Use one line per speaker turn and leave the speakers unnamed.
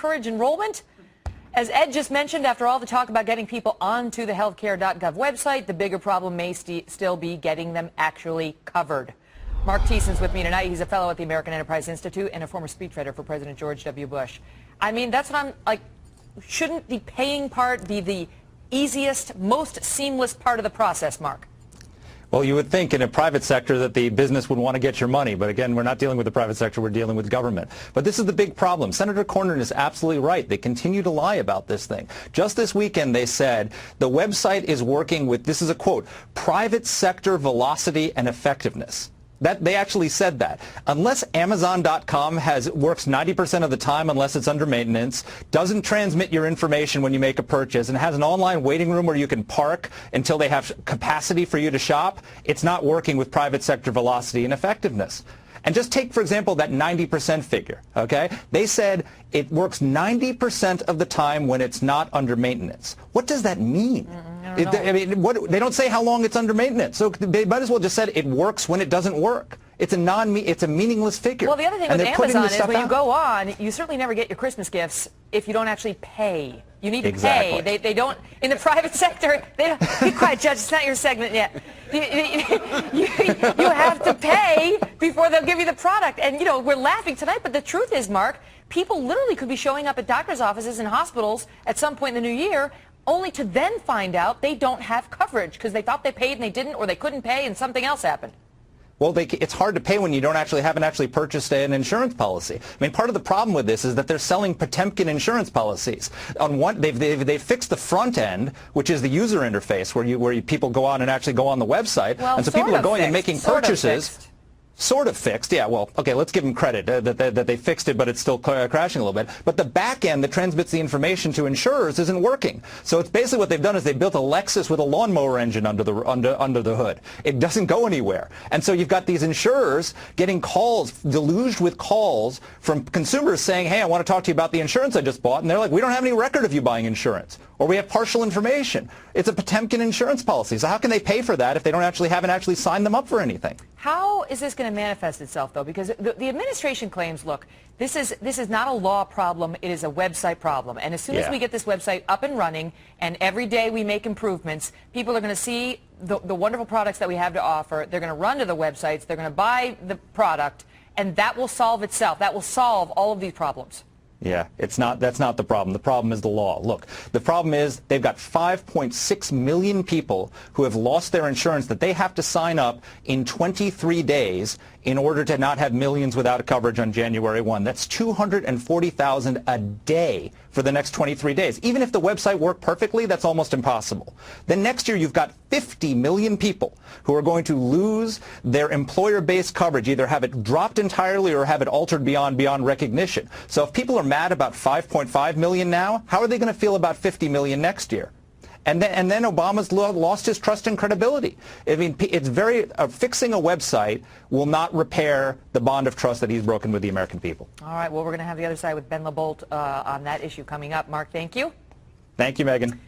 encourage enrollment? As Ed just mentioned, after all the talk about getting people onto the healthcare.gov website, the bigger problem may still be getting them actually covered. Mark Thiessen's with me tonight. He's a fellow at the American Enterprise Institute and a former speechwriter for President George W. Bush. I mean, that's what I'm like. Shouldn't the paying part be the easiest, most seamless part of the process, Mark?
Well, you would think in a private sector that the business would want to get your money. But again, we're not dealing with the private sector. We're dealing with government. But this is the big problem. Senator Cornyn is absolutely right. They continue to lie about this thing. Just this weekend, they said the website is working with, this is a quote, private sector velocity and effectiveness. They actually said that. Unless Amazon.com works 90% of the time unless it's under maintenance, doesn't transmit your information when you make a purchase, and has an online waiting room where you can park until they have capacity for you to shop, it's not working with private sector velocity and effectiveness. And just take, for example, that 90% figure, okay? They said it works 90% of the time when it's not under maintenance. What does that mean? I mean, they don't say how long it's under maintenance. So they might as well just said it works when it doesn't work. It's a meaningless figure.
Well, the other thing with Amazon is when you go on, you certainly never get your Christmas gifts if you don't actually pay. You need to pay. They don't, in the private sector, they don't, be quiet, Judge, it's not your segment yet. You have to pay before they'll give you the product. And, you know, we're laughing tonight, but the truth is, Mark, people literally could be showing up at doctor's offices and hospitals at some point in the new year only to then find out they don't have coverage because they thought they paid and they didn't, or they couldn't pay and something else happened.
Well, it's hard to pay when you haven't actually purchased an insurance policy. I mean, part of the problem with this is that they're selling Potemkin insurance policies. On one, they've fixed the front end, which is the user interface, where people go on and actually go on the website,
well,
and so people are going and making purchases. Sort of fixed, yeah. Well, okay, let's give them credit that they fixed it, but it's still crashing a little bit. But the back end that transmits the information to insurers isn't working. So it's basically what they've done is they built a Lexus with a lawnmower engine under the hood. It doesn't go anywhere. And so you've got these insurers getting calls, deluged with calls from consumers saying, hey, I want to talk to you about the insurance I just bought. And they're like, we don't have any record of you buying insurance. Or we have partial information. It's a Potemkin insurance policy. So how can they pay for that if they haven't actually signed them up for anything?
How is this going to manifest itself, though? Because the administration claims, look, this is not a law problem. It is a website problem. And as soon as we get this website up and running and every day we make improvements, people are going to see the wonderful products that we have to offer. They're going to run to the websites. They're going to buy the product. And that will solve itself. That will solve all of these problems.
Yeah, that's not the problem. The problem is the law. Look, the problem is they've got 5.6 million people who have lost their insurance that they have to sign up in 23 days in order to not have millions without coverage on January 1. That's 240,000 a day for the next 23 days. Even if the website worked perfectly, that's almost impossible. Then next year, you've got 50 million people who are going to lose their employer-based coverage, either have it dropped entirely or have it altered beyond recognition. So if people are mad about 5.5 million now, how are they going to feel about 50 million next year? And then Obama's lost his trust and credibility. I mean, it's fixing a website will not repair the bond of trust that he's broken with the American people.
All right. Well, we're going to have the other side with Ben LaBolt on that issue coming up. Mark, thank you.
Thank you, Megan.